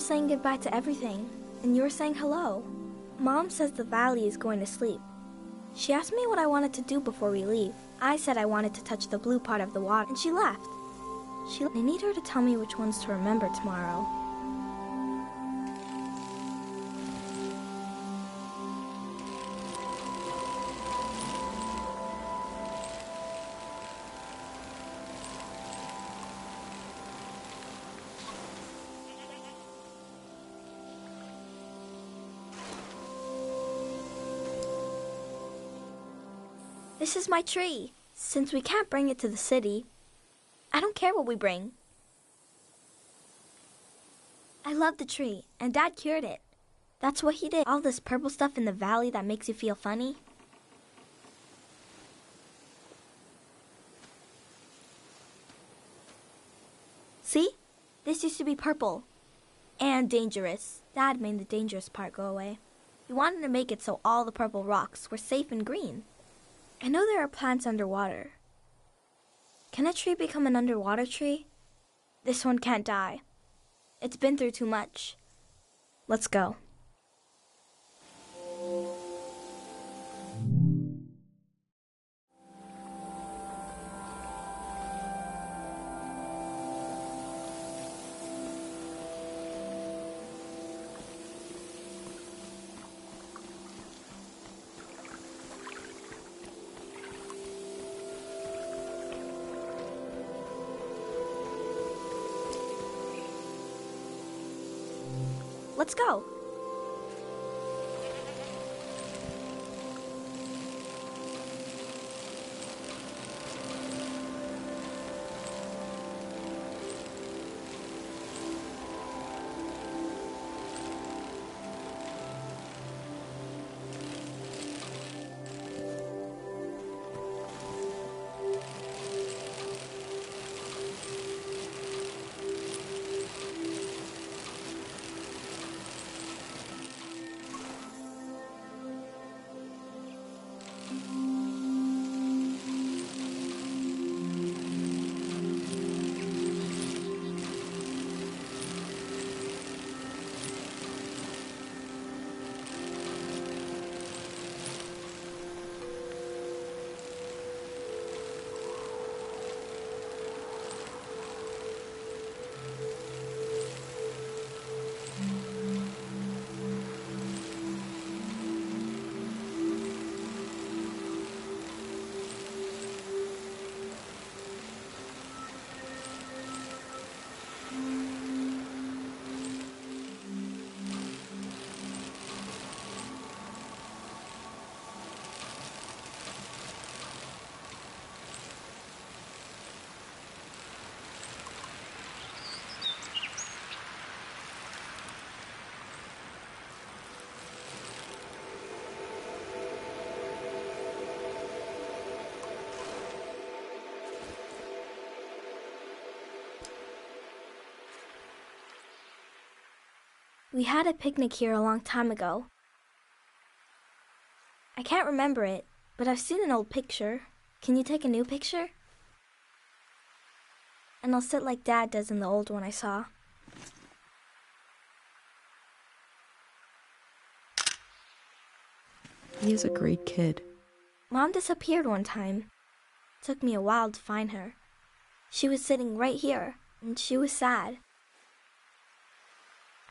saying goodbye to everything, and you were saying hello. Mom says the valley is going to sleep. She asked me what I wanted to do before we leave. I said I wanted to touch the blue part of the water, and she left. I need her to tell me which ones to remember tomorrow. This is my tree. Since we can't bring it to the city, I don't care what we bring. I love the tree, and Dad cured it. That's what he did. All this purple stuff in the valley that makes you feel funny. See? This used to be purple. And dangerous. Dad made the dangerous part go away. He wanted to make it so all the purple rocks were safe and green. I know there are plants underwater. Can a tree become an underwater tree? This one can't die. It's been through too much. Let's go. Let's go. We had a picnic here a long time ago. I can't remember it, but I've seen an old picture. Can you take a new picture? And I'll sit like Dad does in the old one I saw. He is a great kid. Mom disappeared one time. It took me a while to find her. She was sitting right here, and she was sad.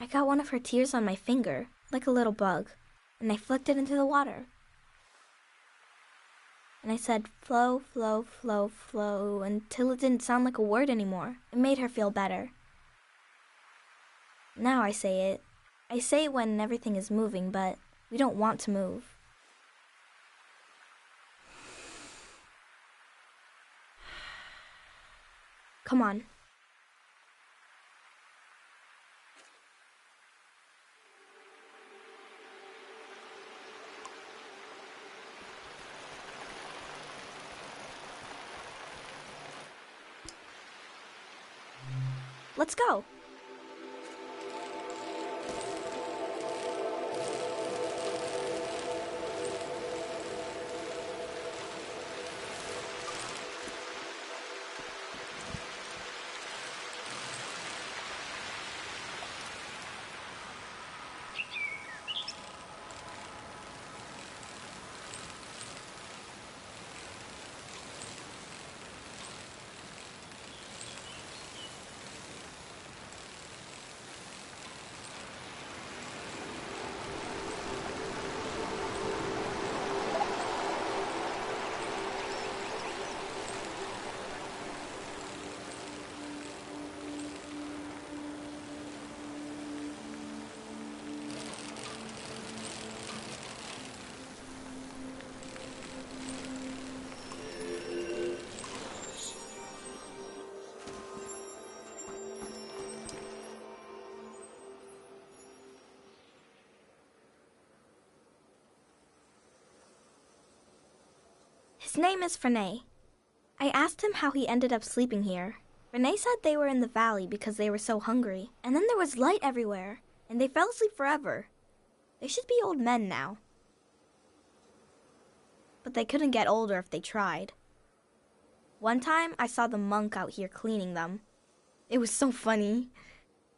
I got one of her tears on my finger, like a little bug, and I flicked it into the water. And I said, flow, flow, flow, flow, until it didn't sound like a word anymore. It made her feel better. Now I say it. I say it when everything is moving, but we don't want to move. Come on. Let's go. His name is Frenay. I asked him how he ended up sleeping here. Frenay said they were in the valley because they were so hungry, and then there was light everywhere, and they fell asleep forever. They should be old men now. But they couldn't get older if they tried. One time, I saw the monk out here cleaning them. It was so funny.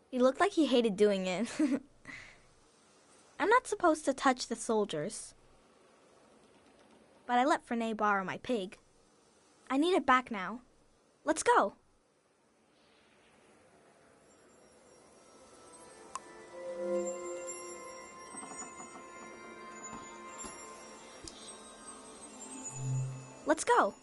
He looked like he hated doing it. I'm not supposed to touch the soldiers. But I let Frenay borrow my pig. I need it back now. Let's go. Let's go.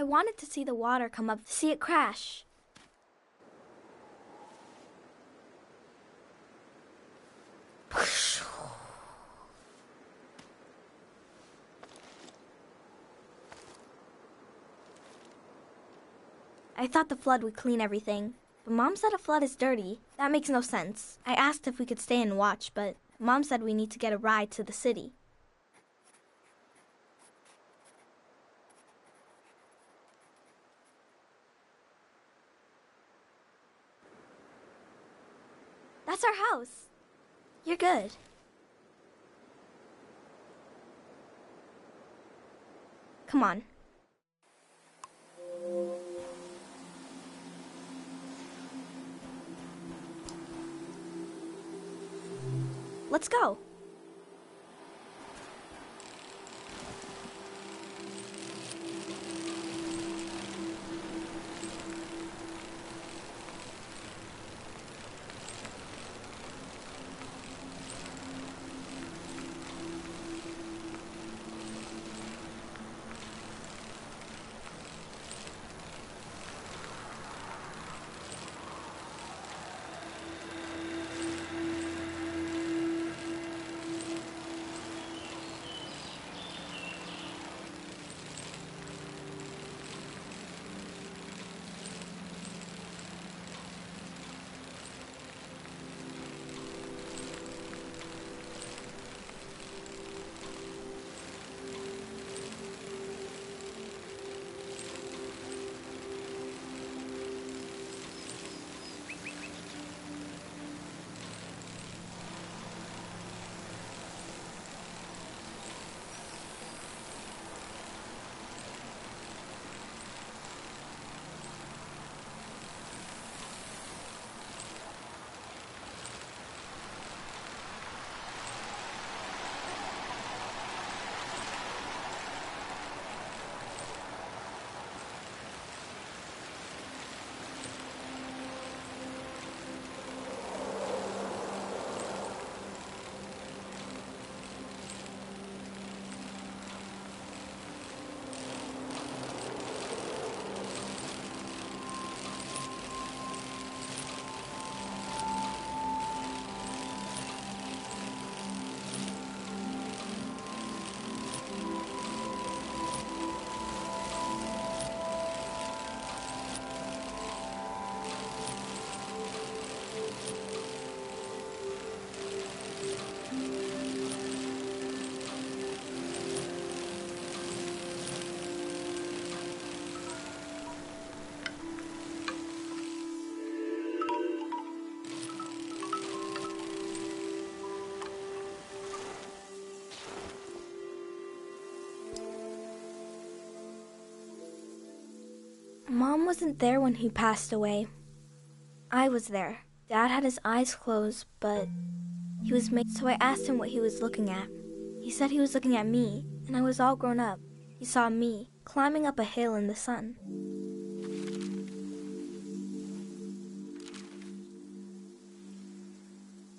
I wanted to see the water come up, see it crash. I thought the flood would clean everything, but Mom said a flood is dirty. That makes no sense. I asked if we could stay and watch, but Mom said we need to get a ride to the city. That's our house. You're good. Come on. Let's go. wasn't there when he passed away. I was there. Dad had his eyes closed, but he was made, so I asked him what he was looking at. He said he was looking at me, and I was all grown up. He saw me climbing up a hill in the sun.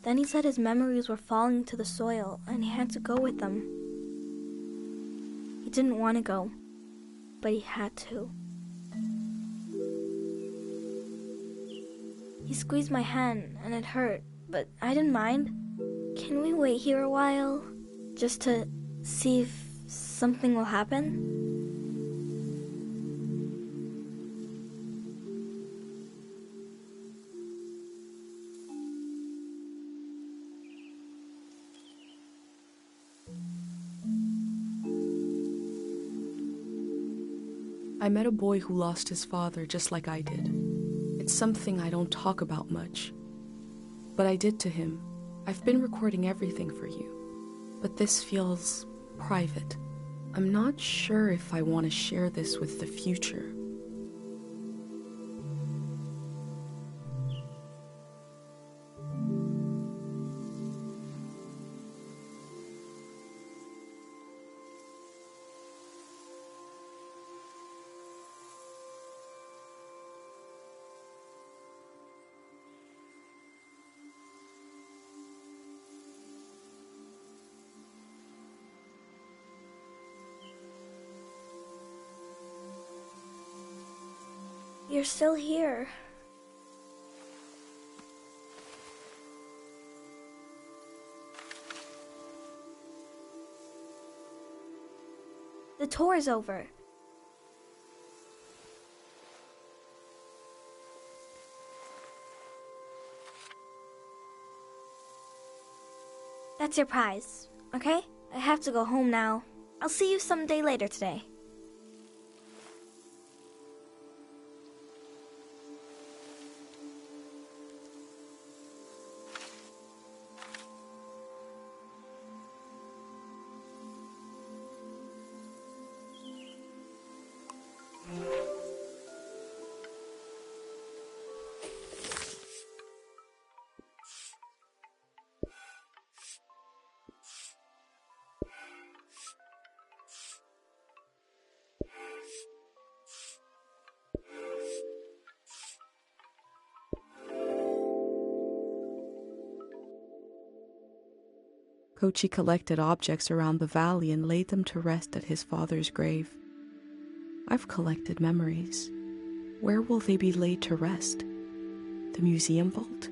Then he said his memories were falling to the soil, and he had to go with them. He didn't want to go, but he had to. He squeezed my hand, and it hurt, but I didn't mind. Can we wait here a while, just to see if something will happen? I met a boy who lost his father just like I did. It's something I don't talk about much. But I did to him. I've been recording everything for you. But this feels private. I'm not sure if I want to share this with the future. You're still here. The tour is over. That's your prize, okay? I have to go home now. I'll see you someday later today. Kochi collected objects around the valley and laid them to rest at his father's grave. I've collected memories. Where will they be laid to rest? The museum vault?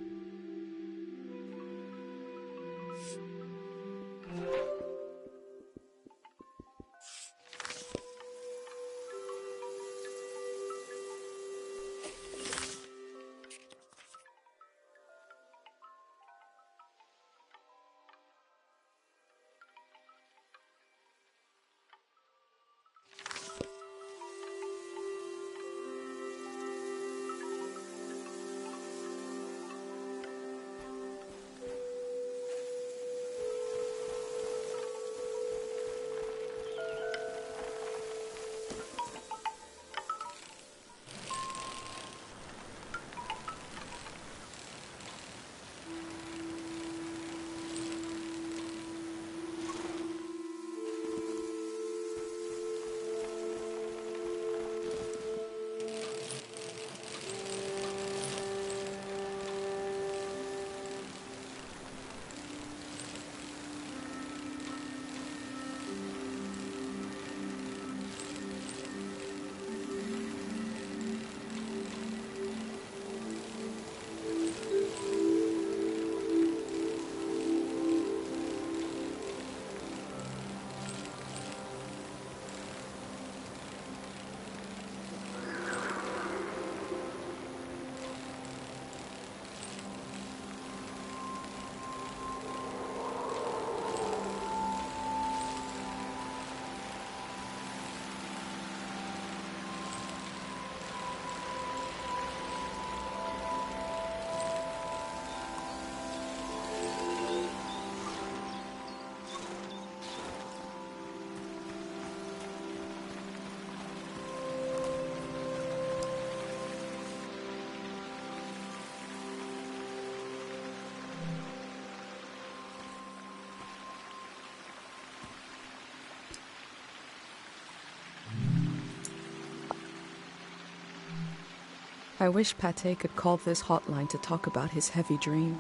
I wish Pate could call this hotline to talk about his heavy dream.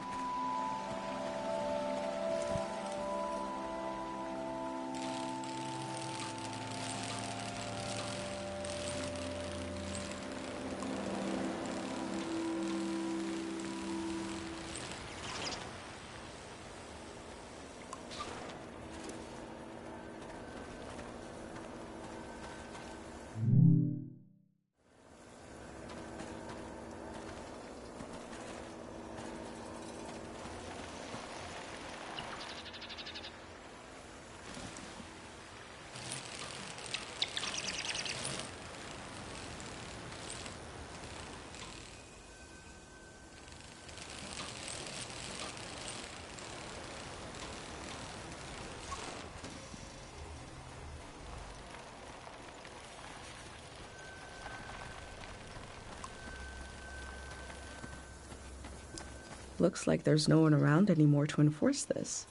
Looks like there's no one around anymore to enforce this.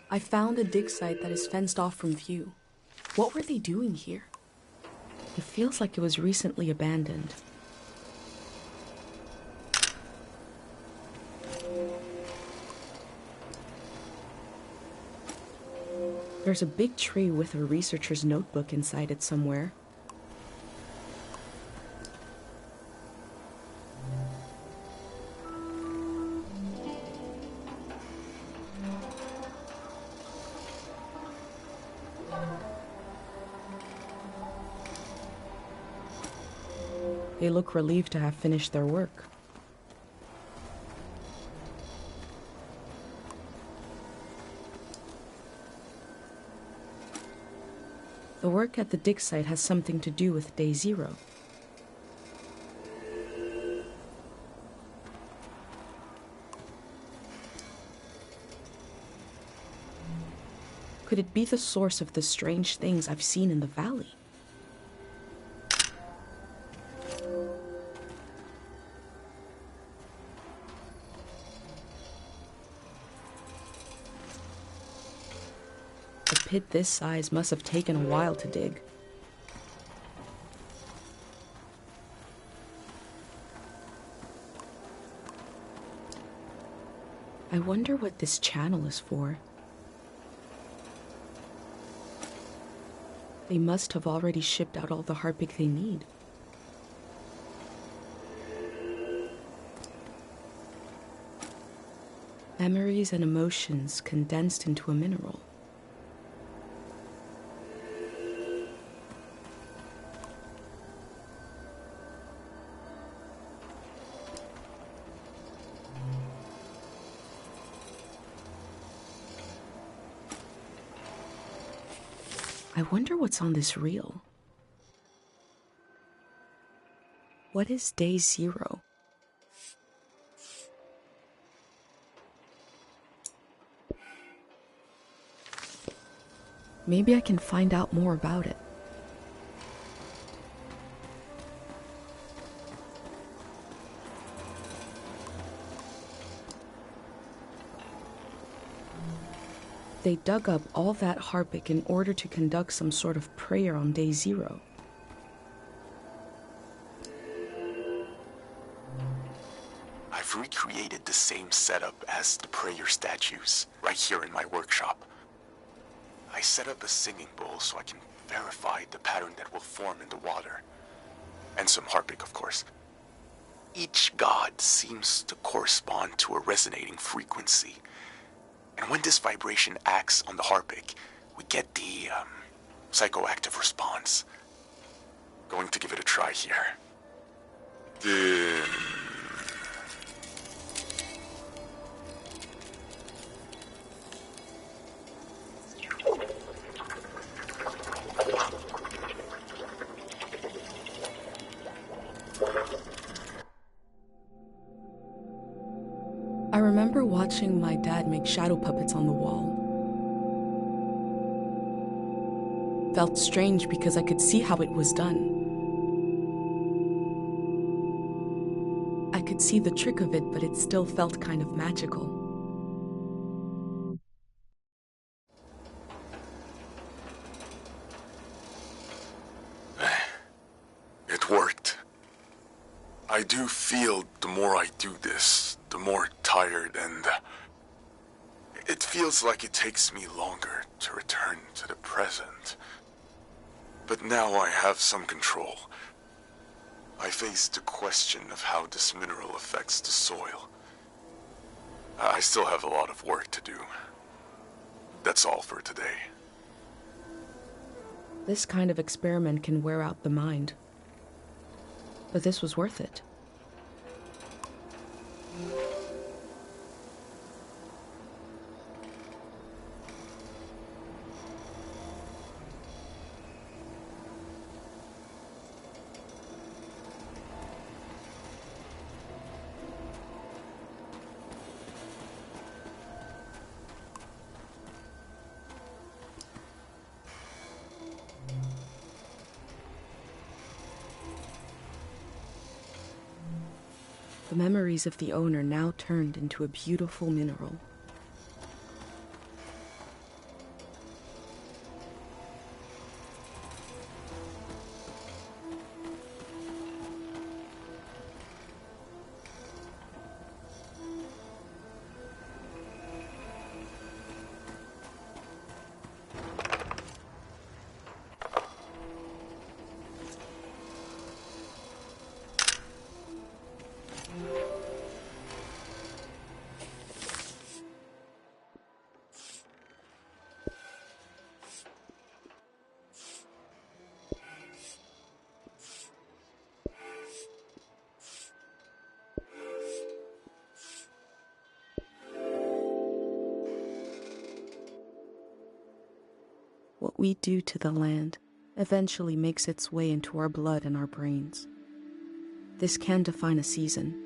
I found a dig site that is fenced off from view. What were they doing here? It feels like it was recently abandoned. There's a big tree with a researcher's notebook inside it somewhere. They look relieved to have finished their work. The work at the dig site has something to do with Day Zero. Could it be the source of the strange things I've seen in the valley? A pit this size must have taken a while to dig. I wonder what this channel is for. They must have already shipped out all the harpic they need. Memories and emotions condensed into a mineral. I wonder what's on this reel. What is Day Zero? Maybe I can find out more about it. They dug up all that harpic in order to conduct some sort of prayer on Day Zero. I've recreated the same setup as the prayer statues, right here in my workshop. I set up a singing bowl so I can verify the pattern that will form in the water. And some harpic, of course. Each god seems to correspond to a resonating frequency. And when this vibration acts on the harpic, we get the psychoactive response. Going to give it a try here. I remember watching my dad make shadow puppets on the wall. Felt strange because I could see how it was done. I could see the trick of it, but it still felt kind of magical. worked. I do feel the more I do this, the more tired, and it feels like it takes me longer to return to the present. But now I have some control. I face the question of how this mineral affects the soil. I still have a lot of work to do. That's all for today. This kind of experiment can wear out the mind. But this was worth it. The memories of the owner now turned into a beautiful mineral. What we do to the land eventually makes its way into our blood and our brains. This can define a season.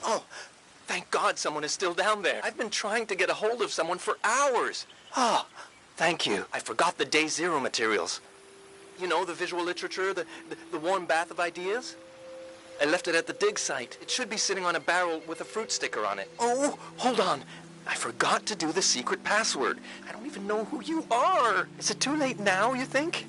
Oh, thank God someone is still down there. I've been trying to get a hold of someone for hours. Oh, thank you. I forgot the Day Zero materials. You know, the visual literature, the warm bath of ideas? I left it at the dig site. It should be sitting on a barrel with a fruit sticker on it. Oh, hold on. I forgot to do the secret password. I don't even know who you are. Is it too late now, you think?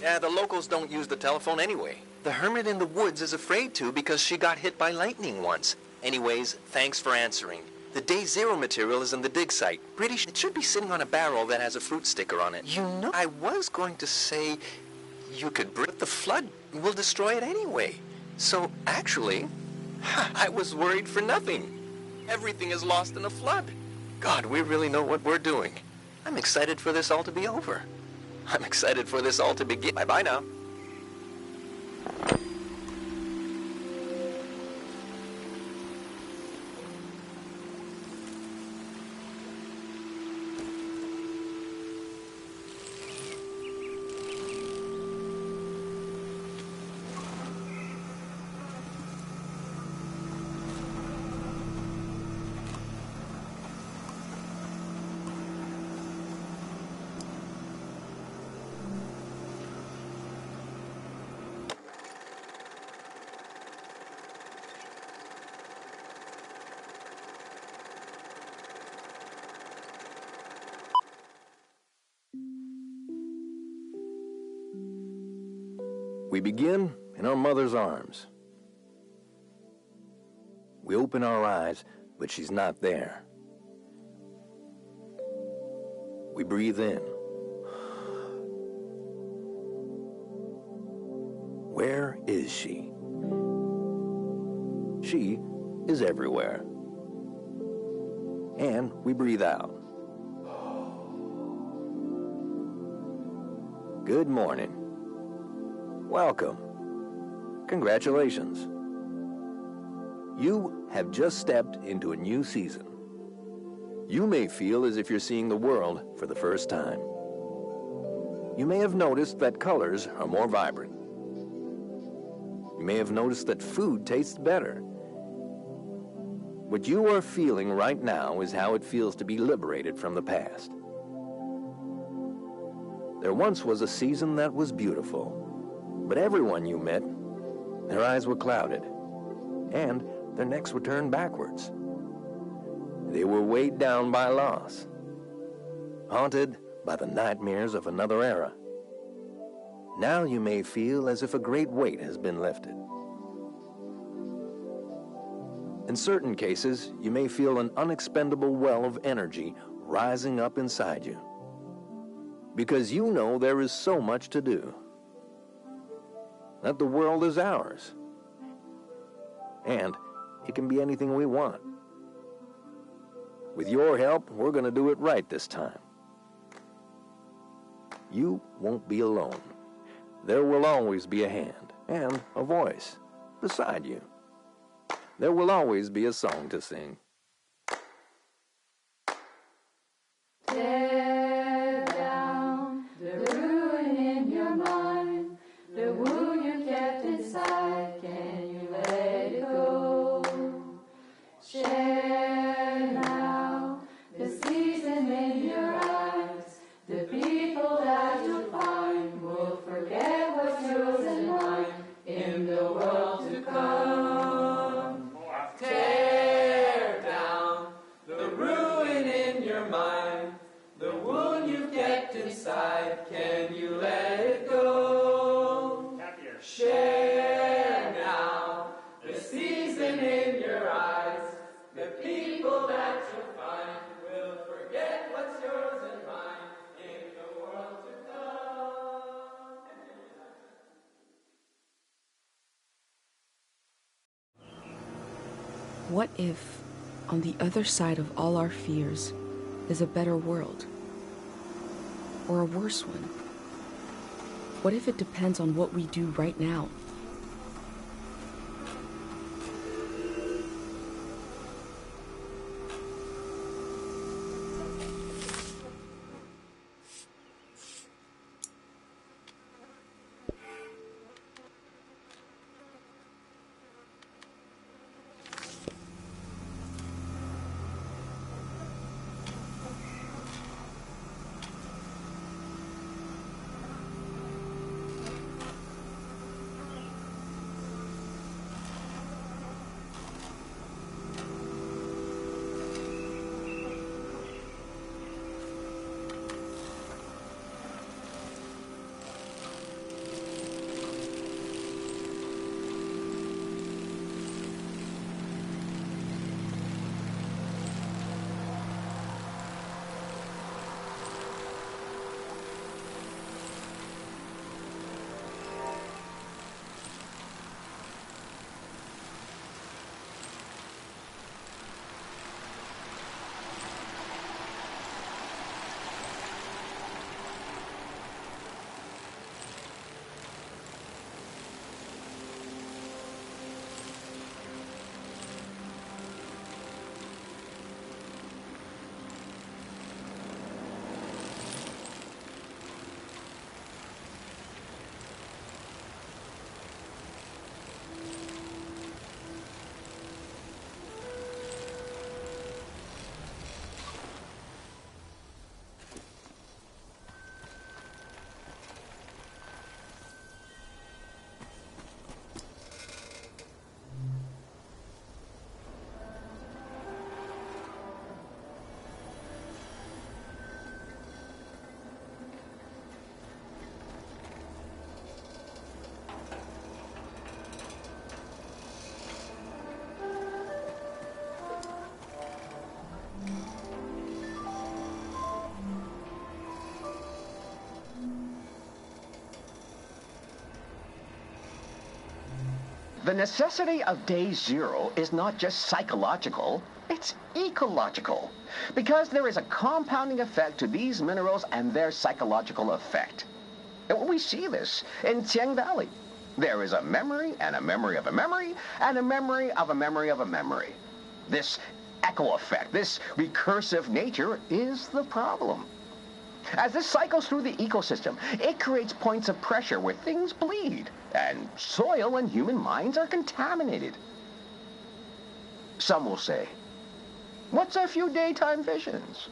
Yeah, the locals don't use the telephone anyway. The hermit in the woods is afraid to because she got hit by lightning once. Anyways, thanks for answering. The day zero material is in the dig site. British, it should be sitting on a barrel that has a fruit sticker on it. You know, I was going to say you could bring the flood will destroy it anyway. So actually, I was worried for nothing. Everything is lost in a flood. God, we really know what we're doing. I'm excited for this all to be over. I'm excited for this all to begin. Bye-bye now. We begin in our mother's arms. We open our eyes, but she's not there. We breathe in. Where is she? She is everywhere. And we breathe out. Good morning. Welcome. Congratulations. You have just stepped into a new season. You may feel as if you're seeing the world for the first time. You may have noticed that colors are more vibrant. You may have noticed that food tastes better. What you are feeling right now is how it feels to be liberated from the past. There once was a season that was beautiful. But everyone you met, their eyes were clouded, and their necks were turned backwards. They were weighed down by loss, haunted by the nightmares of another era. Now you may feel as if a great weight has been lifted. In certain cases, you may feel an unexpendable well of energy rising up inside you, because you know there is so much to do. That the world is ours. And it can be anything we want. With your help, we're going to do it right this time. You won't be alone. There will always be a hand and a voice beside you. There will always be a song to sing. Tear down the ruin in your mind, the wound you kept inside, can you let it go? Share now the season in your eyes, the people that you find will forget what's yours and mine in the world to come. Tear down the ruin in your mind, the wound you kept inside, can you let it go? Share now the season in your eyes, the people that you find will forget what's yours and mine in the world to come. What if, on the other side of all our fears, is a better world? Or a worse one? What if it depends on what we do right now? The necessity of day zero is not just psychological, it's ecological. Because there is a compounding effect to these minerals and their psychological effect. And we see this in Tiang Valley. There is a memory and a memory of a memory and a memory of a memory of a memory. This echo effect, this recursive nature is the problem. As this cycles through the ecosystem, it creates points of pressure where things bleed, and soil and human minds are contaminated. Some will say, what's a few daytime visions?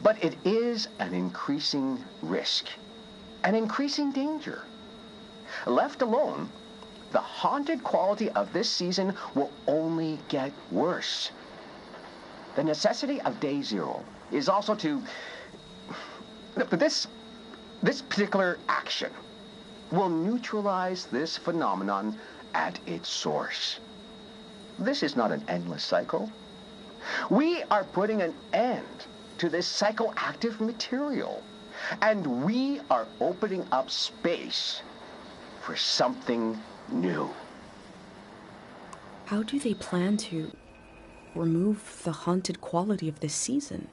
But it is an increasing risk, an increasing danger. Left alone, the haunted quality of this season will only get worse. The necessity of day zero is also to... This particular action will neutralize this phenomenon at its source. This is not an endless cycle. We are putting an end to this psychoactive material, and we are opening up space for something new. How do they plan to remove the haunted quality of this season?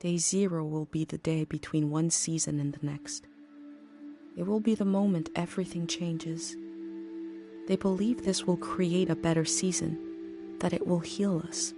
Day zero will be the day between one season and the next. It will be the moment everything changes. They believe this will create a better season, that it will heal us.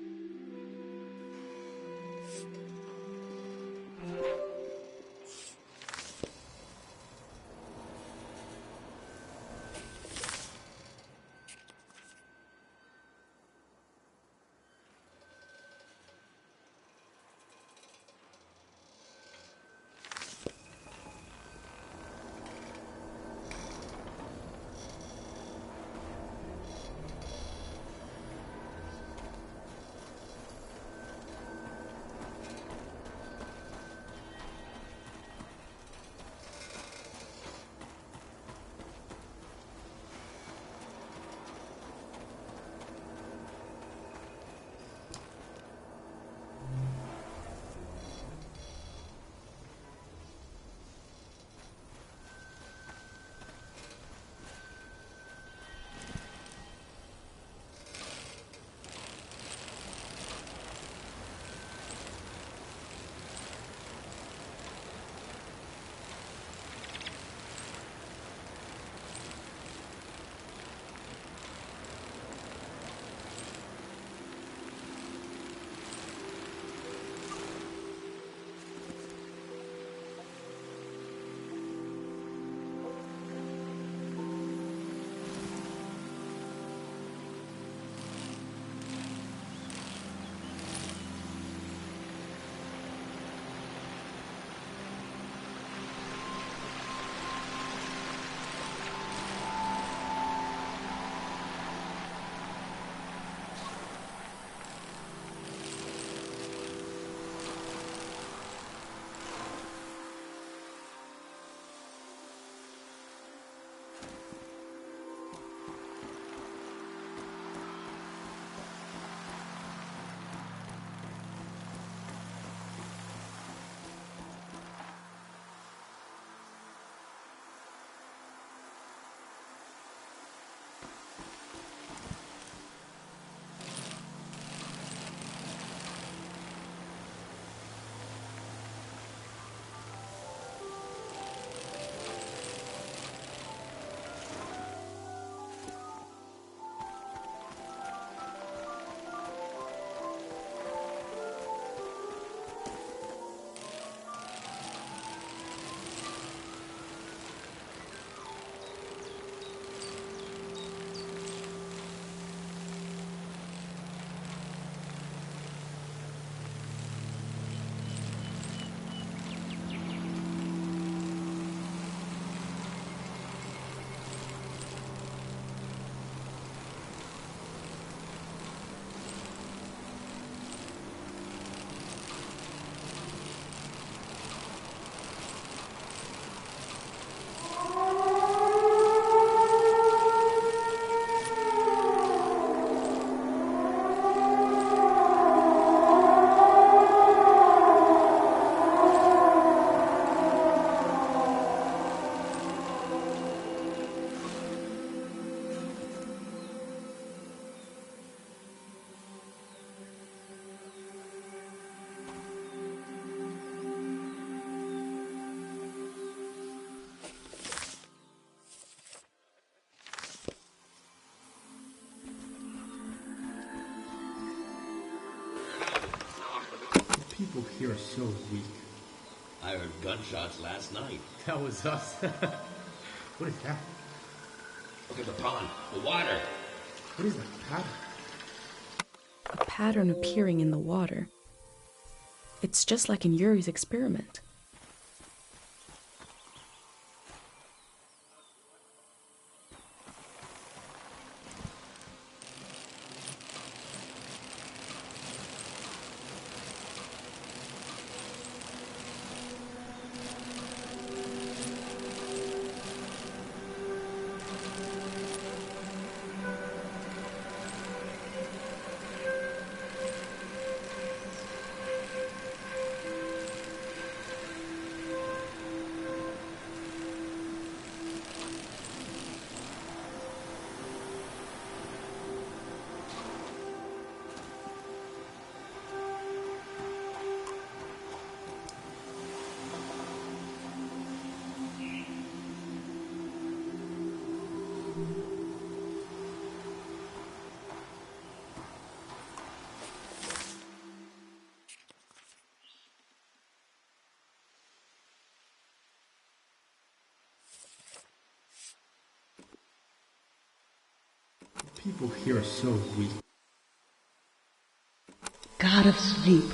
people here are so weak. I heard gunshots last night. That was us. What is that? Look at the pond. The water. What is that pattern? A pattern appearing in the water. It's just like in Yuri's experiment. People here are so weak. God of sleep.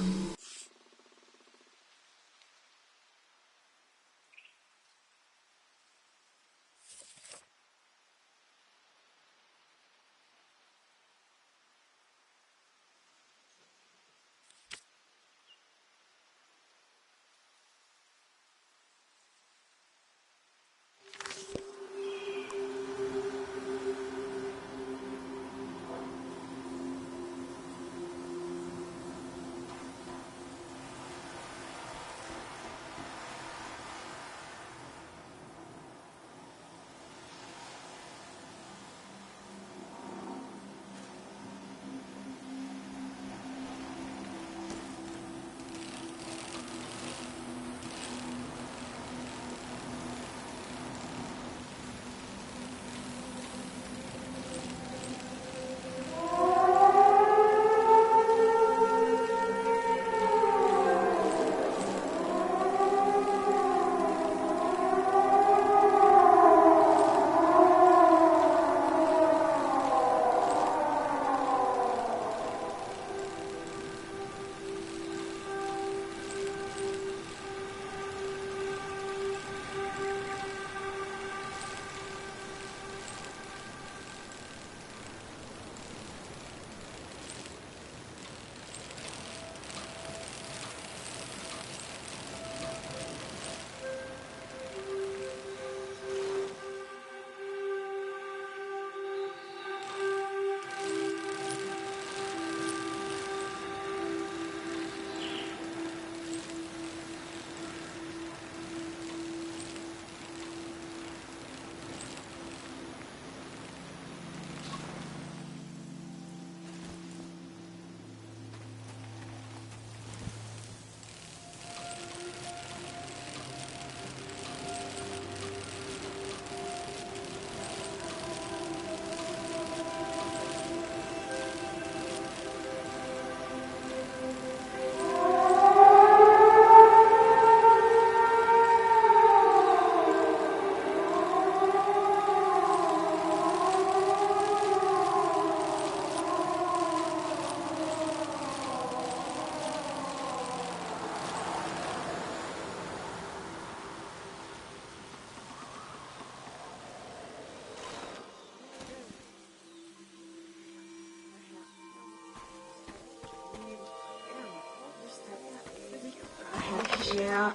Yeah,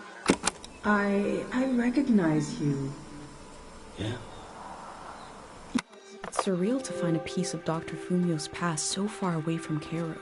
I recognize you. Yeah? It's surreal to find a piece of Dr. Fumio's past so far away from Cairo.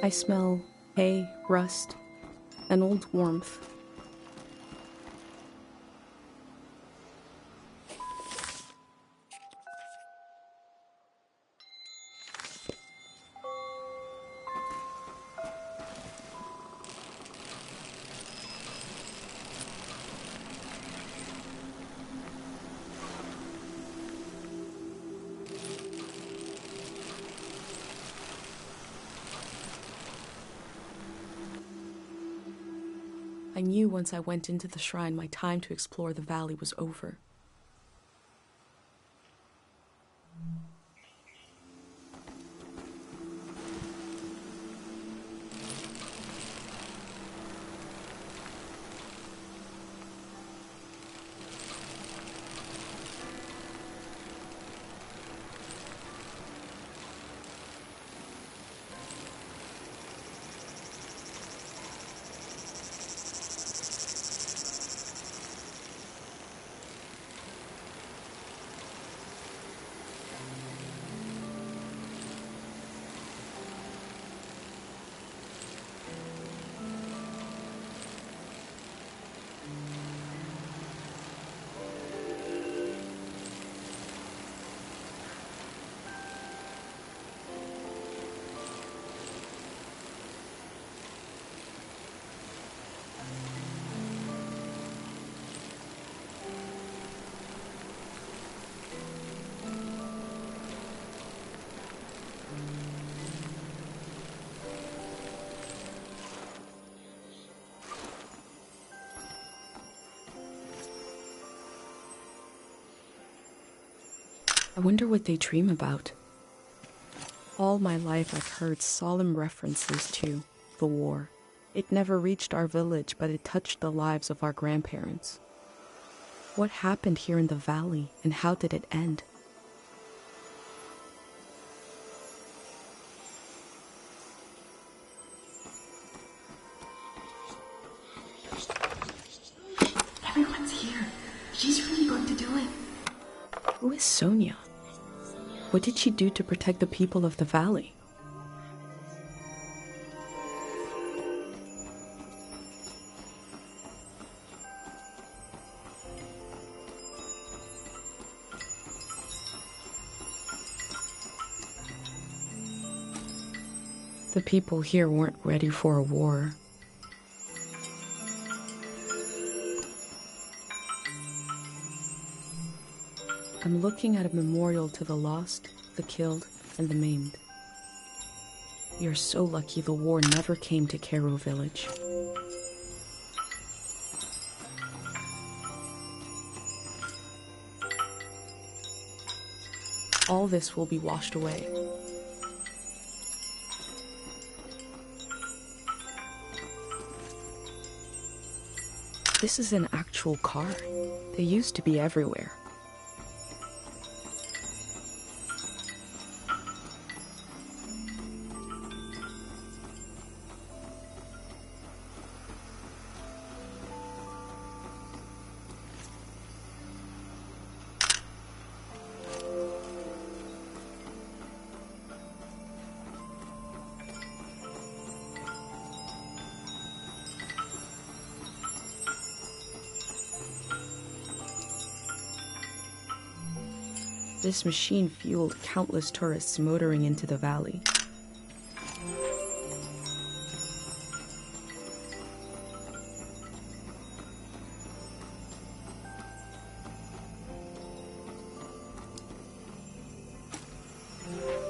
I smell hay, rust, and old warmth. I knew once I went into the shrine my time to explore the valley was over. I wonder what they dream about. All my life I've heard solemn references to the war. It never reached our village, but it touched the lives of our grandparents. What happened here in the valley, and how did it end? Everyone's here. She's really going to do it. Who is Sonia? What did she do to protect the people of the valley? The people here weren't ready for a war. I'm looking at a memorial to the lost, the killed, and the maimed. We are so lucky the war never came to Cairo village. All this will be washed away. This is an actual car. They used to be everywhere. This machine fueled countless tourists motoring into the valley.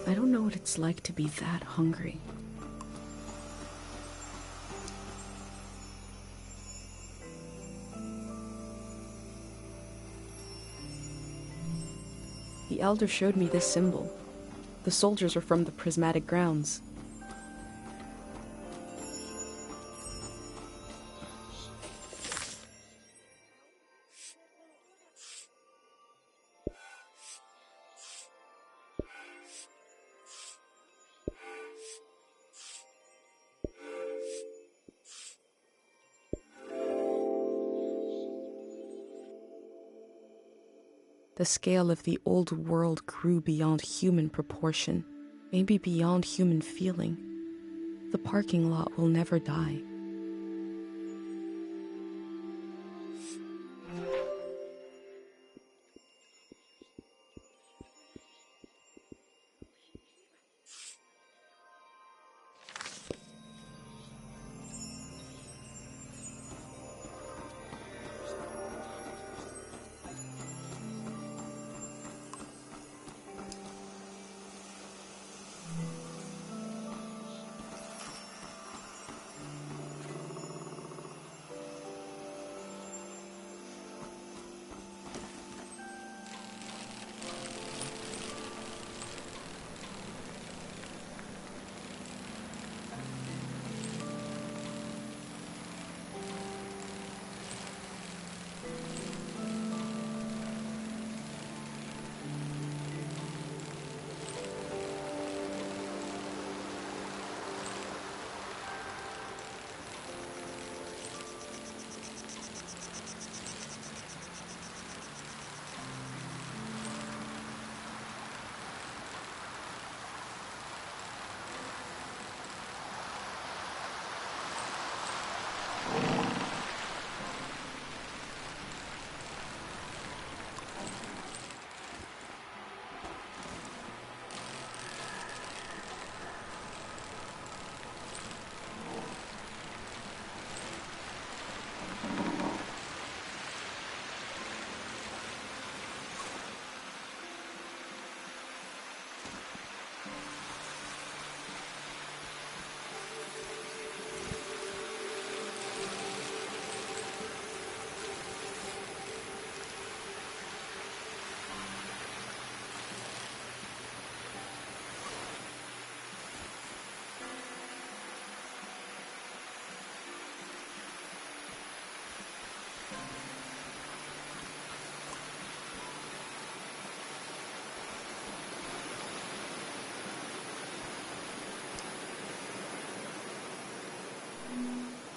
I don't know what it's like to be that hungry. The elder showed me this symbol. The soldiers were from the prismatic grounds. The scale of the old world grew beyond human proportion, maybe beyond human feeling. the parking lot will never die.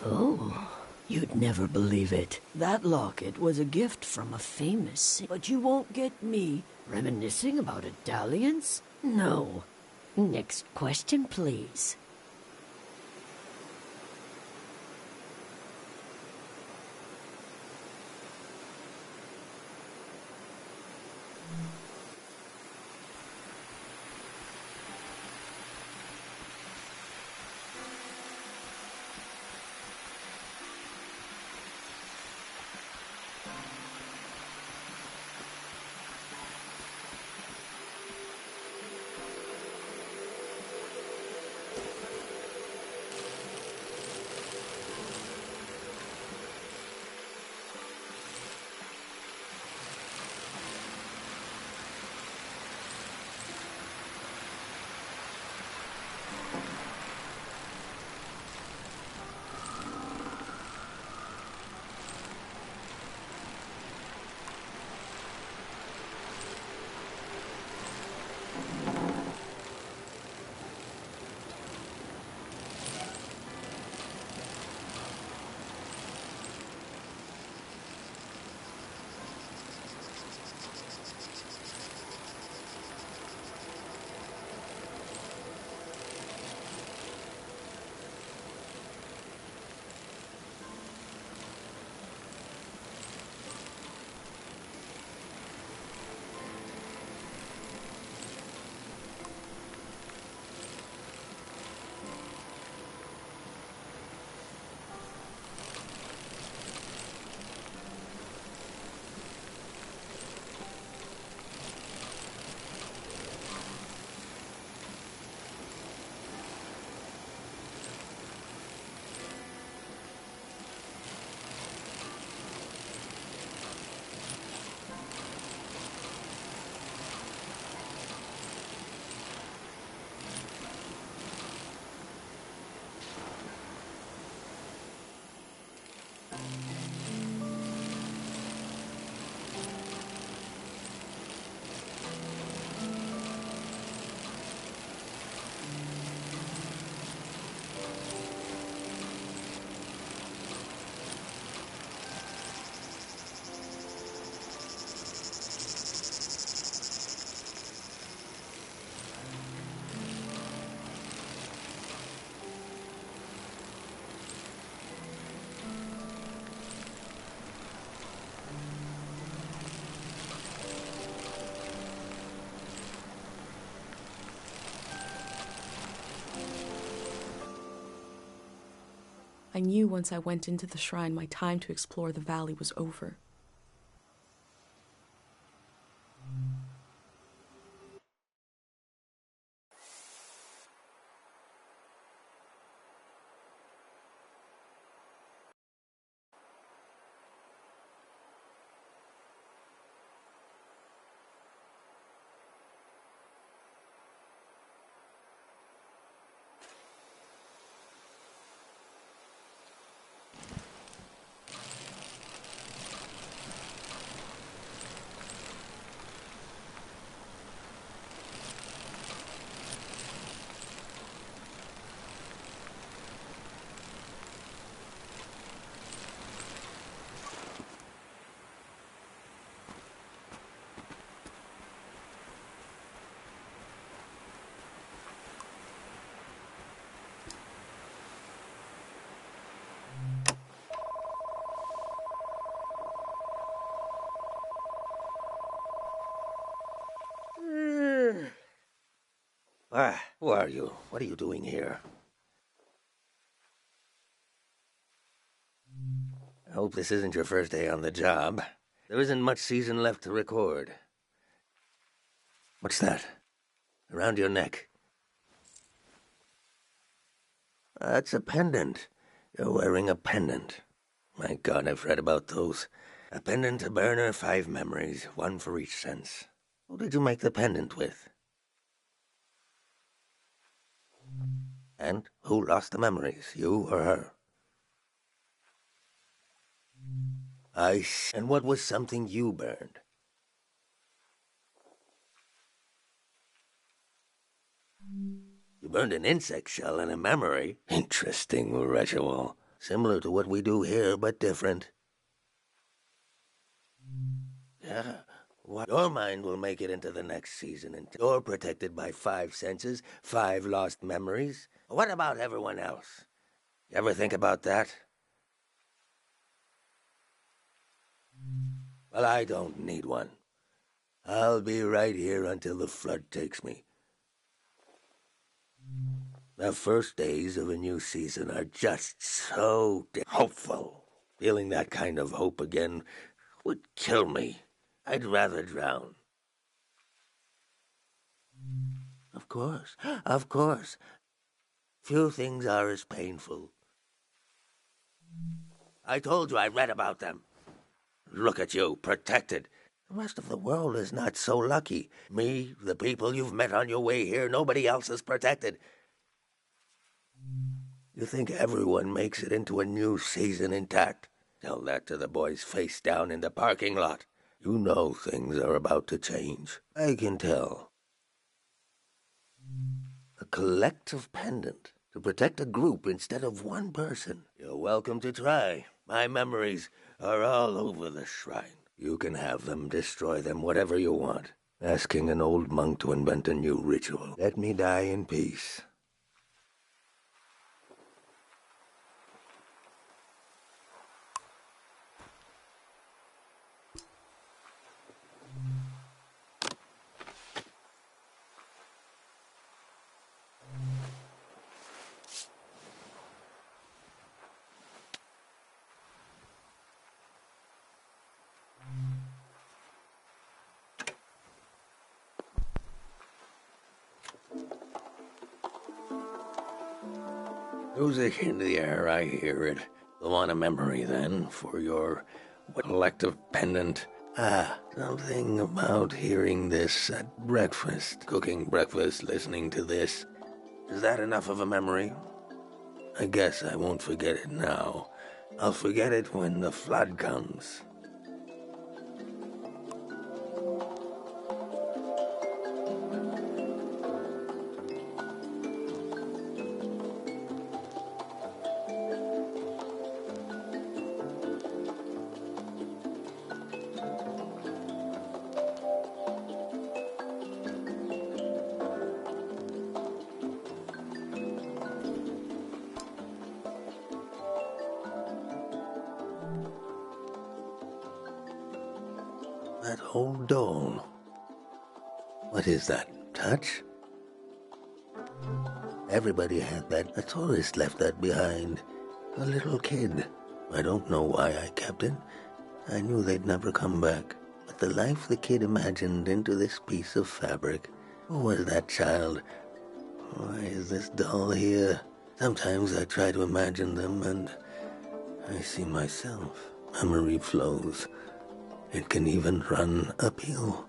Oh, you'd never believe it. That locket was a gift from a famous... But you won't get me reminiscing about a dalliance? No. Next question, please. I knew once I went into the shrine my time to explore the valley was over. Who are you? What are you doing here? I hope this isn't your first day on the job. There isn't much season left to record. What's that? Around your neck? That's a pendant. You're wearing a pendant. My God, I've read about those. A pendant, a burner, 5 memories, 1 for each sense. Who did you make the pendant with? And who lost the memories, you or her? And what was something you burned? You burned an insect shell and a memory. Interesting ritual. Similar to what we do here, but different. Yeah. Your mind will make it into the next season, and you're protected by 5 senses, 5 lost memories. What about everyone else? You ever think about that? Well, I don't need one. I'll be right here until the flood takes me. The first days of a new season are just so hopeful. Feeling that kind of hope again would kill me. I'd rather drown. Of course. Few things are as painful. I told you I read about them. Look at you, protected. The rest of the world is not so lucky. Me, the people you've met on your way here, nobody else is protected. You think everyone makes it into a new season intact? Tell that to the boys face down in the parking lot. You know things are about to change. I can tell. A collective pendant to protect a group instead of one person. You're welcome to try. My memories are all over the shrine. You can have them, destroy them, whatever you want. Asking an old monk to invent a new ritual. Let me die in peace. Music in the air, I hear it. You want a memory, then, for your collective pendant? Something about hearing this at breakfast. Cooking breakfast, listening to this. Is that enough of a memory? I guess I won't forget it now. I'll forget it when the flood comes. That old doll. What is that? Touch? Everybody had that. A tourist left that behind. A little kid. I don't know why I kept it. I knew they'd never come back. But the life the kid imagined into this piece of fabric. Who was that child? Why is this doll here? Sometimes I try to imagine them and I see myself. Memory flows. It can even run uphill.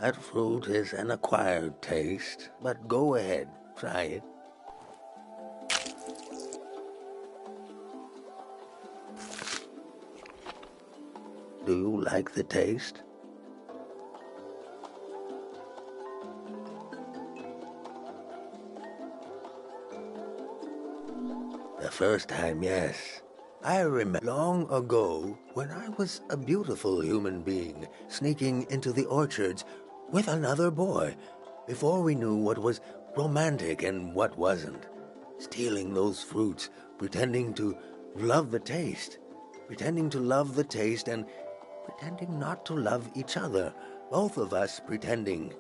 That fruit is an acquired taste, but go ahead, try it. Do you like the taste? The first time, yes. I remember long ago when I was a beautiful human being sneaking into the orchards with another boy before we knew what was romantic and what wasn't. Stealing those fruits, pretending to love the taste. Pretending to love the taste and pretending not to love each other. Both of us pretending,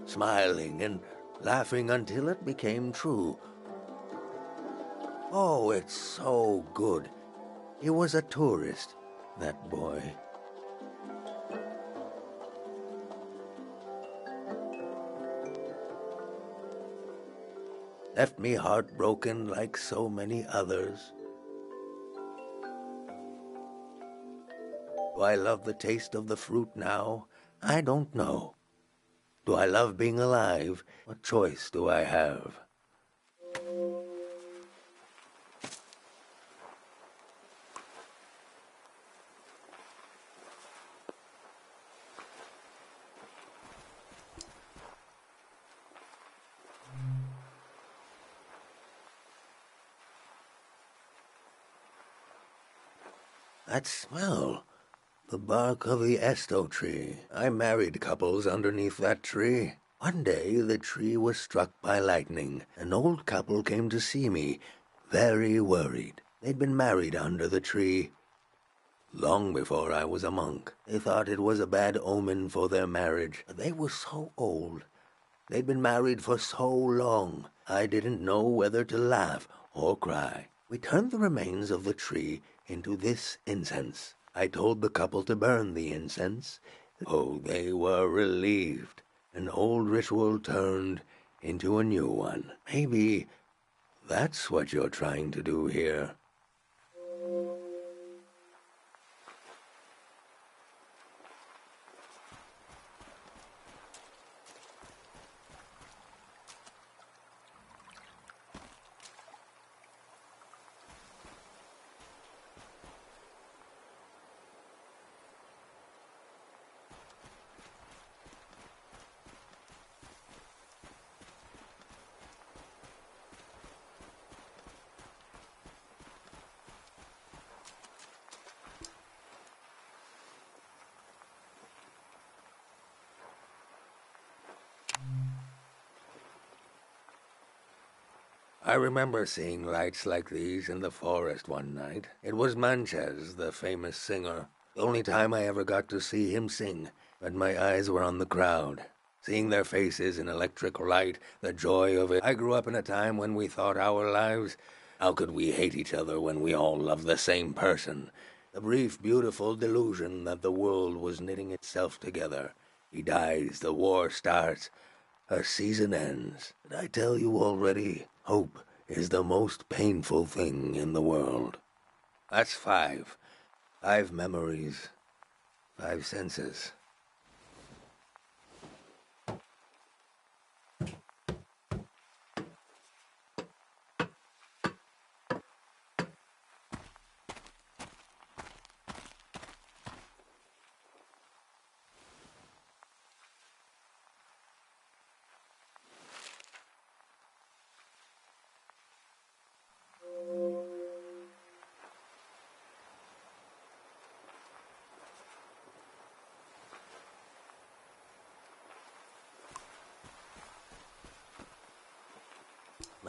smiling and laughing until it became true. Oh, it's so good. He was a tourist, that boy. Left me heartbroken like so many others. Do I love the taste of the fruit now? I don't know. Do I love being alive? What choice do I have? That smell. The bark of the esto tree. I married couples underneath that tree. One day the tree was struck by lightning. An old couple came to see me, very worried. They'd been married under the tree long before I was a monk. They thought it was a bad omen for their marriage. They were so old. They'd been married for so long. I didn't know whether to laugh or cry. We turned the remains of the tree into this incense. I told the couple to burn the incense. Oh, they were relieved. An old ritual turned into a new one. Maybe that's what you're trying to do here. I remember seeing lights like these in the forest one night. It was Manches, the famous singer. The only time I ever got to see him sing, but my eyes were on the crowd. Seeing their faces in electric light, the joy of it. I grew up in a time when we thought our lives, how could we hate each other when we all loved the same person? The brief, beautiful delusion that the world was knitting itself together. He dies, the war starts. A season ends. Did I tell you already? Hope is the most painful thing in the world. That's 5. 5 memories. 5 senses.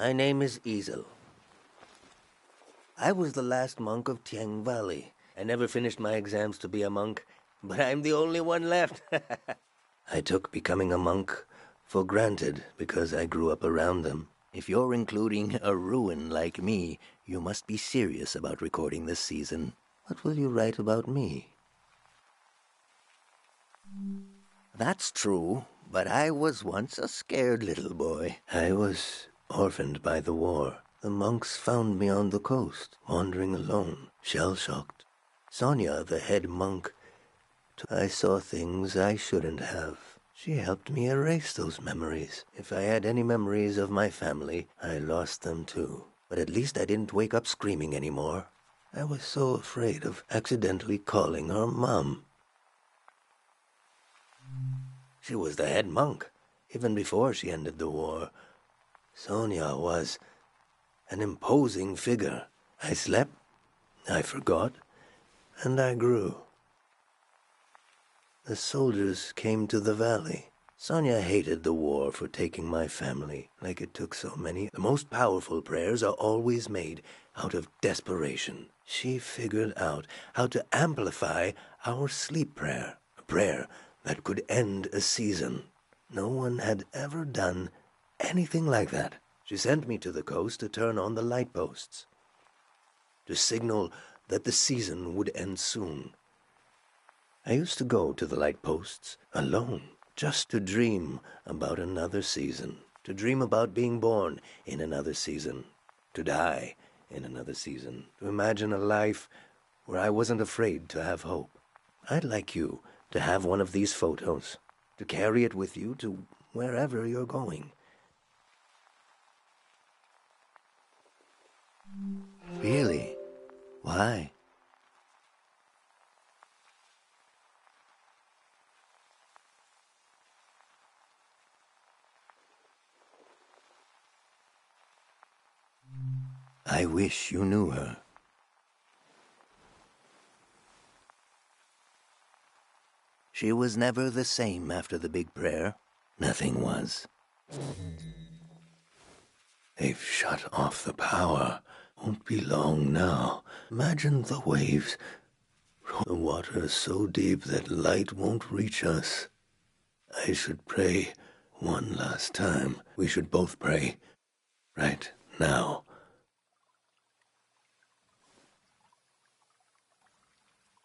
My name is Easel. I was the last monk of Tiang Valley. I never finished my exams to be a monk, but I'm the only one left. I took becoming a monk for granted because I grew up around them. If you're including a ruin like me, you must be serious about recording this season. What will you write about me? That's true, but I was once a scared little boy. I was orphaned by the war. The monks found me on the coast, wandering alone, shell-shocked. Sonia, the head monk, I saw things I shouldn't have. She helped me erase those memories. If I had any memories of my family, I lost them too. But at least I didn't wake up screaming anymore. I was so afraid of accidentally calling her Mom. She was the head monk, even before she ended the war. Sonia was an imposing figure. I slept, I forgot, and I grew. The soldiers came to the valley. Sonia hated the war for taking my family, like it took so many. The most powerful prayers are always made out of desperation. She figured out how to amplify our sleep prayer, a prayer that could end a season. No one had ever done anything like that. She sent me to the coast to turn on the light posts, to signal that the season would end soon. I used to go to the light posts alone, just to dream about another season, to dream about being born in another season, to die in another season, to imagine a life where I wasn't afraid to have hope. I'd like you to have one of these photos, to carry it with you to wherever you're going. Really? Why? I wish you knew her. She was never the same after the big prayer. Nothing was. They've shut off the power. Won't be long now. Imagine the waves. The water is so deep that light won't reach us. I should pray one last time. We should both pray. Right now.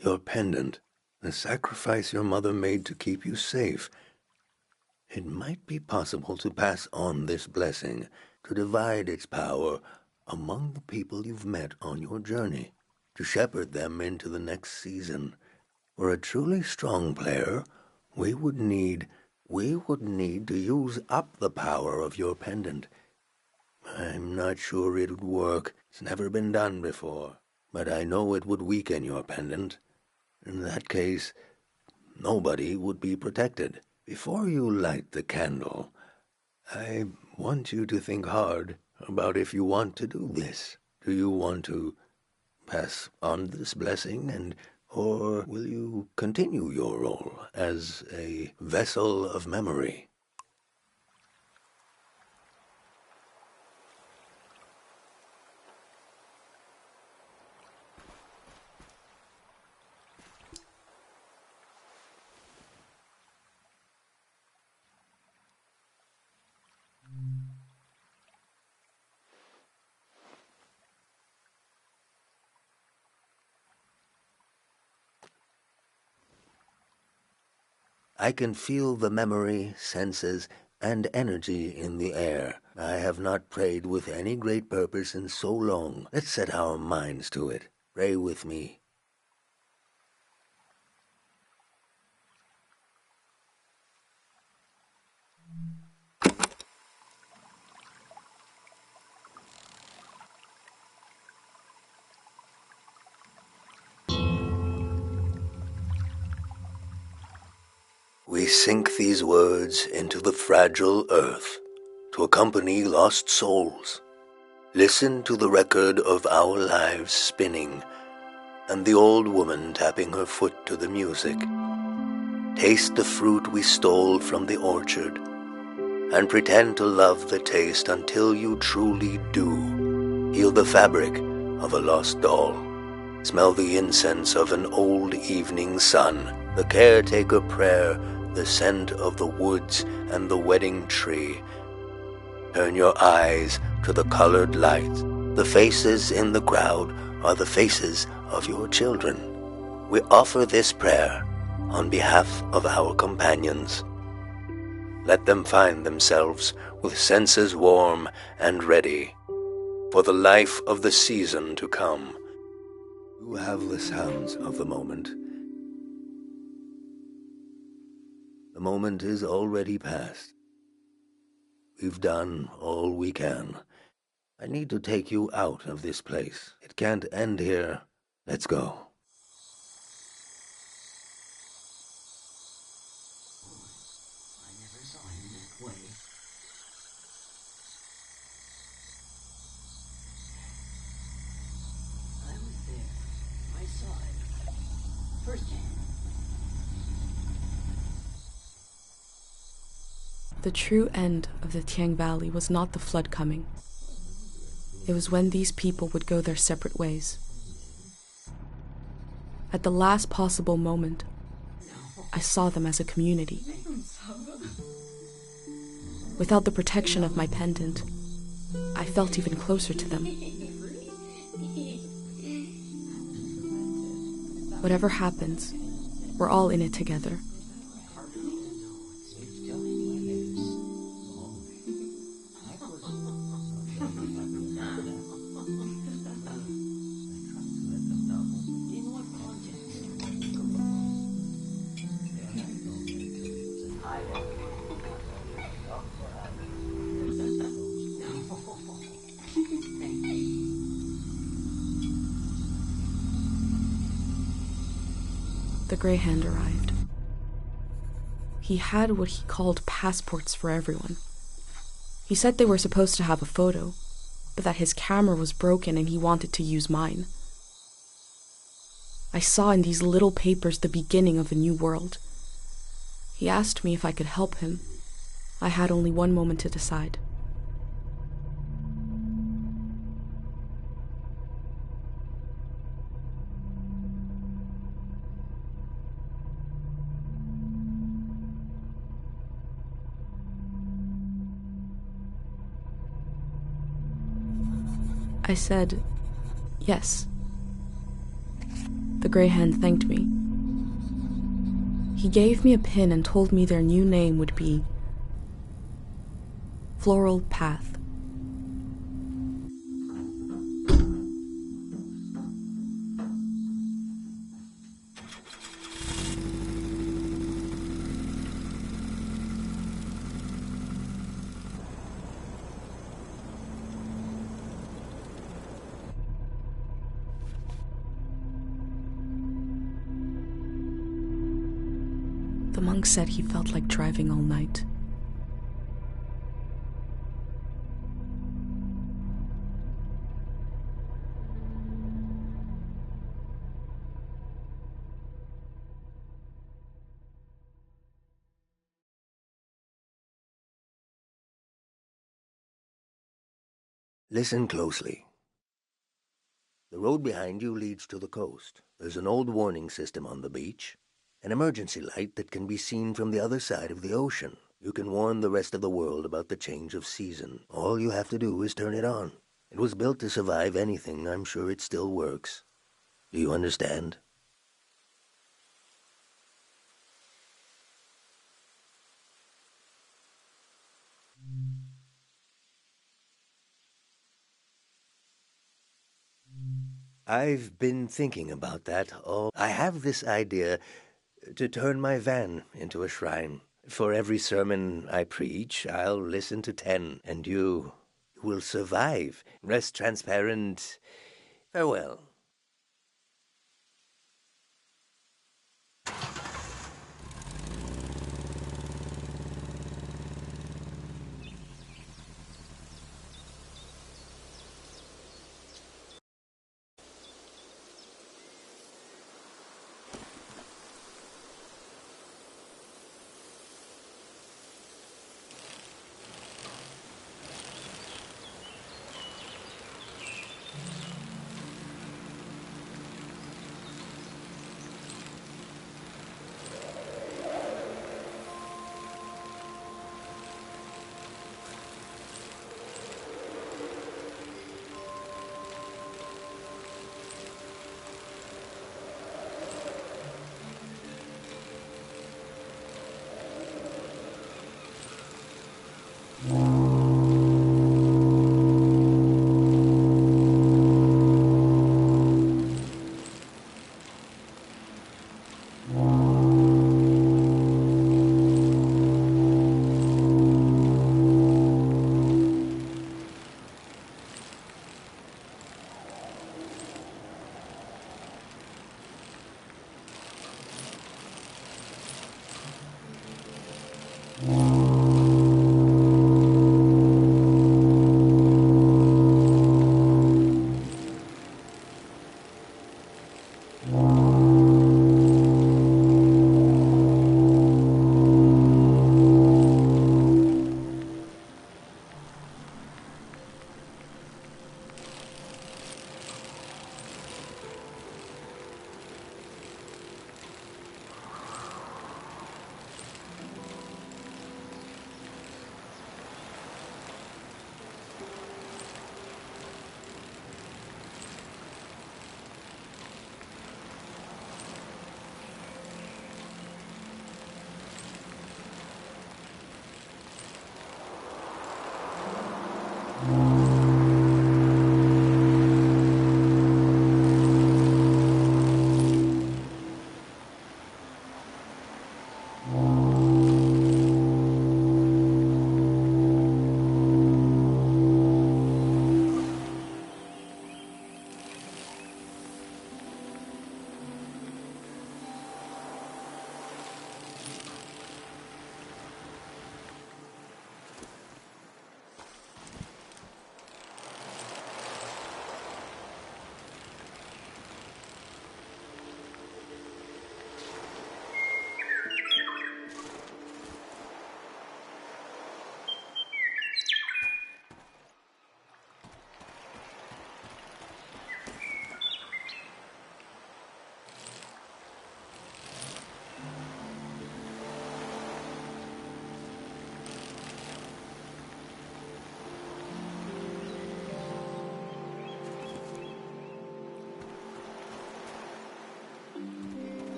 Your pendant. The sacrifice your mother made to keep you safe. It might be possible to pass on this blessing, to divide its power among the people you've met on your journey, to shepherd them into the next season. For a truly strong player, we would need to use up the power of your pendant. I'm not sure it would work. It's never been done before. But I know it would weaken your pendant. In that case, nobody would be protected. Before you light the candle, I want you to think hard about if you want to do this. Do you want to pass on this blessing, or will you continue your role as a vessel of memory? I can feel the memory, senses, and energy in the air. I have not prayed with any great purpose in so long. Let's set our minds to it. Pray with me. We sink these words into the fragile earth to accompany lost souls. Listen to the record of our lives spinning and the old woman tapping her foot to the music. Taste the fruit we stole from the orchard. and pretend to love the taste until you truly do. Feel the fabric of a lost doll. Smell the incense of an old evening sun, the caretaker prayer, the scent of the woods and the wedding tree. Turn your eyes to the colored lights. The faces in the crowd are the faces of your children. We offer this prayer on behalf of our companions. Let them find themselves with senses warm and ready for the life of the season to come. You have the sounds of the moment. The moment is already past. We've done all we can. I need to take you out of this place. It can't end here. Let's go. I never saw him that way. I was there. I saw it. Firsthand. The true end of the Tiang Valley was not the flood coming. It was when these people would go their separate ways. At the last possible moment, I saw them as a community. Without the protection of my pendant, I felt even closer to them. Whatever happens, we're all in it together. The Grey Hand arrived. He had what he called passports for everyone. He said they were supposed to have a photo, but that his camera was broken and he wanted to use mine. I saw in these little papers the beginning of a new world. He asked me if I could help him. I had only one moment to decide. I said, yes. The Grey Hand thanked me. He gave me a pin and told me their new name would be Floral Path. The monk said he felt like driving all night. Listen closely. The road behind you leads to the coast. There's an old warning system on the beach. An emergency light that can be seen from the other side of the ocean. You can warn the rest of the world about the change of season. All you have to do is turn it on. It was built to survive anything. I'm sure it still works. Do you understand? I've been thinking about that all. I have this idea to turn my van into a shrine. For every sermon I preach, I'll listen to 10, and you will survive. Rest transparent. Farewell.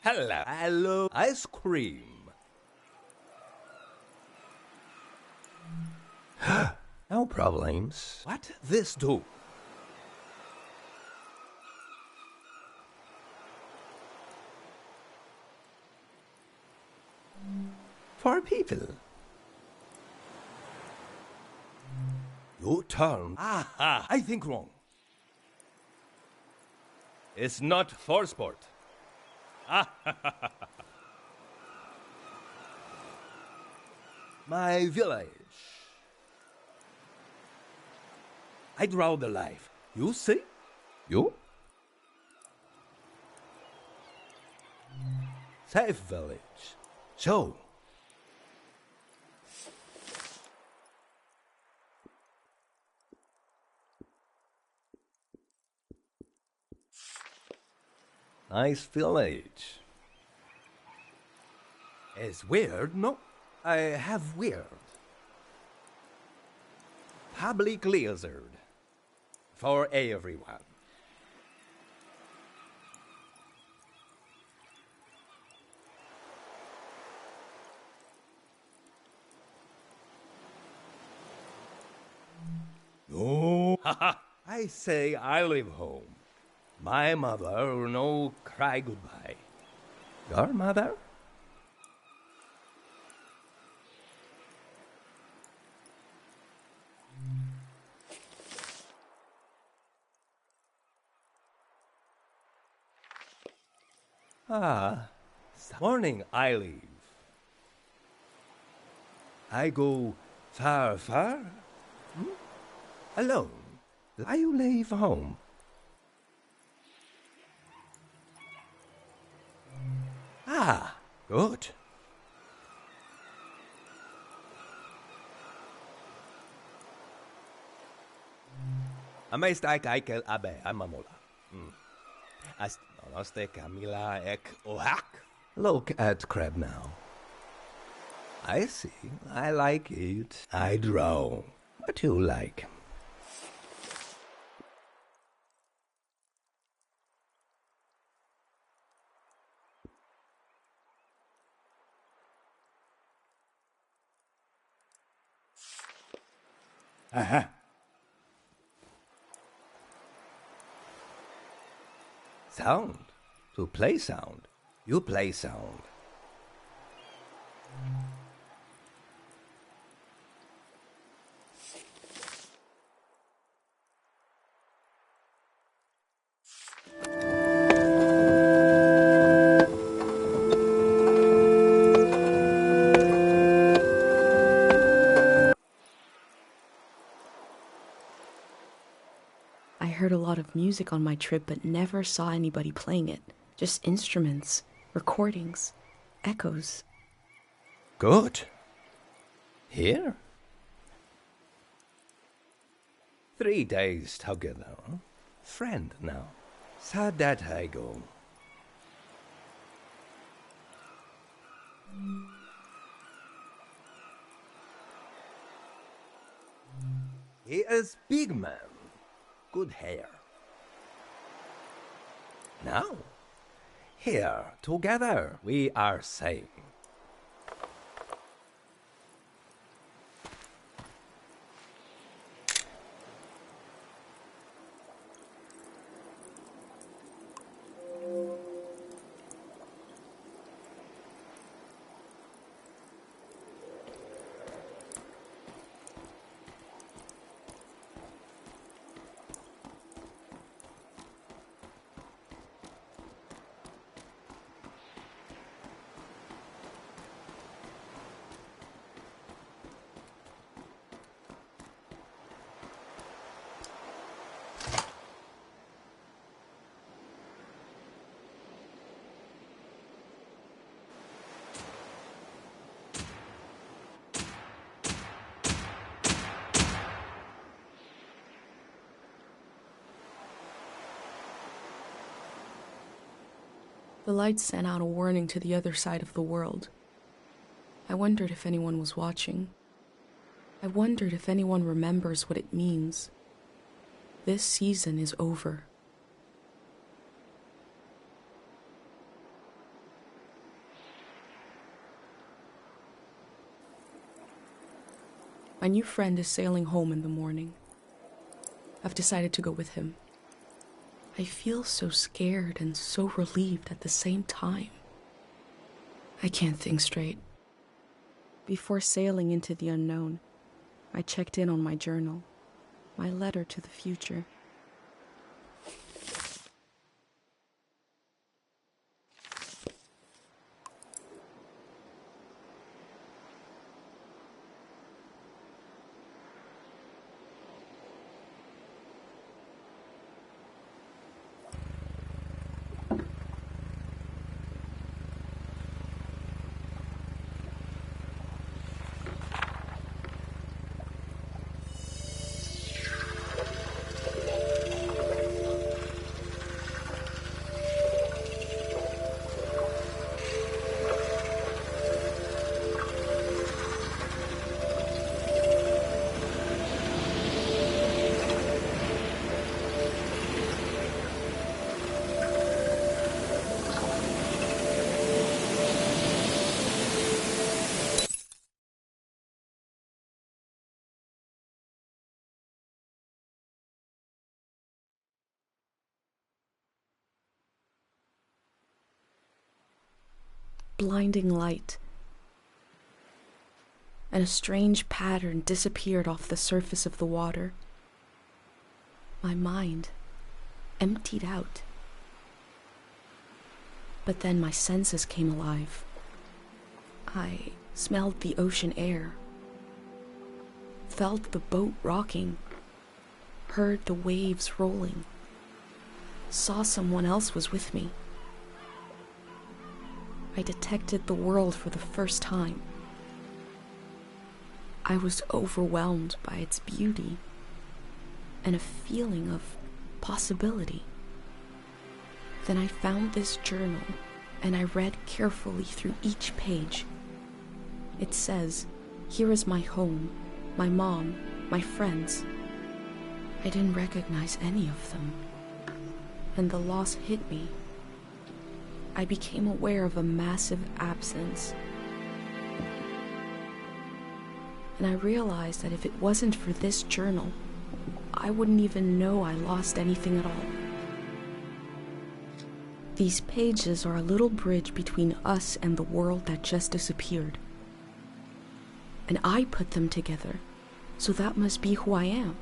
Hello, ice cream. No problems. What this do? For people. Your turn. Aha, I think wrong. It's not for sport. My village. I draw the life. You see? You? Safe village. So. Nice village. It's weird, no? I have weird. Public lizard. For everyone. No. I say I live home. My mother no cry goodbye. Your mother? Morning I leave. I go far, far? Alone. I leave home. Good. Amestai kaikel abe amamula. Nonoste Camila ek ohak. Look at crab now. I see. I like it. I draw. What you like? Sound. To play sound. You play sound. I heard a lot of music on my trip, but never saw anybody playing it. Just instruments, recordings, echoes. Good. Here? 3 days together. Friend now. Sad that I go. He is big man. Good hair. Now, here, together, we are safe. The lights sent out a warning to the other side of the world. I wondered if anyone was watching. I wondered if anyone remembers what it means. This season is over. My new friend is sailing home in the morning. I've decided to go with him. I feel so scared and so relieved at the same time. I can't think straight. Before sailing into the unknown, I checked in on my journal, my letter to the future. Blinding light, and a strange pattern disappeared off the surface of the water. My mind emptied out. But then my senses came alive. I smelled the ocean air, felt the boat rocking, heard the waves rolling, saw someone else was with me. I detected the world for the first time. I was overwhelmed by its beauty and a feeling of possibility. Then I found this journal and I read carefully through each page. It says, "Here is my home, my mom, my friends." I didn't recognize any of them, and the loss hit me. I became aware of a massive absence. And I realized that if it wasn't for this journal, I wouldn't even know I lost anything at all. These pages are a little bridge between us and the world that just disappeared. And I put them together, so that must be who I am.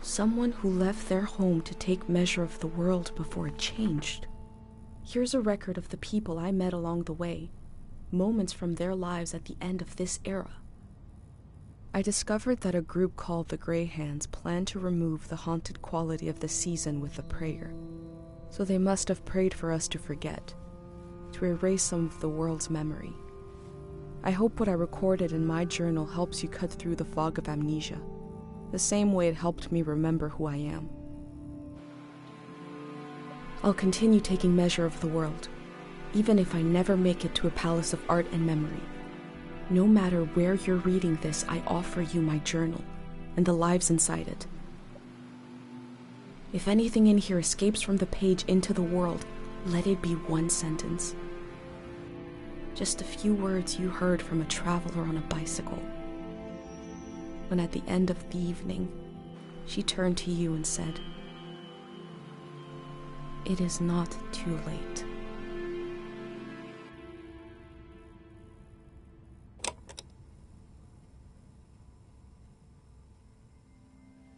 Someone who left their home to take measure of the world before it changed. Here's a record of the people I met along the way, moments from their lives at the end of this era. I discovered that a group called the Grey Hands planned to remove the haunted quality of the season with a prayer. So they must have prayed for us to forget, to erase some of the world's memory. I hope what I recorded in my journal helps you cut through the fog of amnesia, the same way it helped me remember who I am. I'll continue taking measure of the world, even if I never make it to a palace of art and memory. No matter where you're reading this, I offer you my journal and the lives inside it. If anything in here escapes from the page into the world, let it be one sentence. Just a few words you heard from a traveler on a bicycle. When at the end of the evening, she turned to you and said, "It is not too late."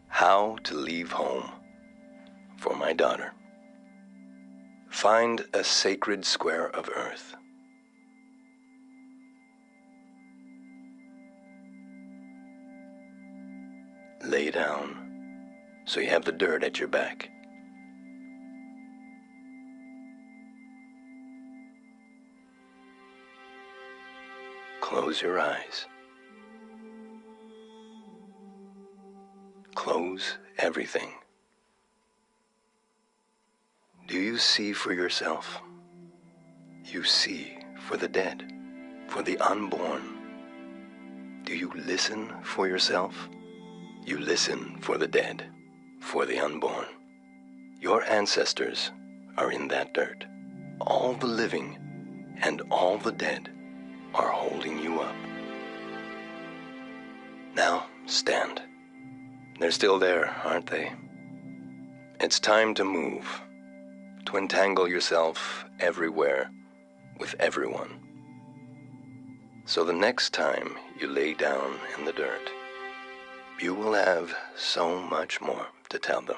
How to leave home. For my daughter. Find a sacred square of earth. Lay down so you have the dirt at your back. Close your eyes. Close everything. Do you see for yourself? You see for the dead, for the unborn. Do you listen for yourself? You listen for the dead, for the unborn. Your ancestors are in that dirt. All the living and all the dead are holding you up. Now, stand. They're still there, aren't they? It's time to move. To entangle yourself everywhere, with everyone. So the next time you lay down in the dirt, you will have so much more to tell them.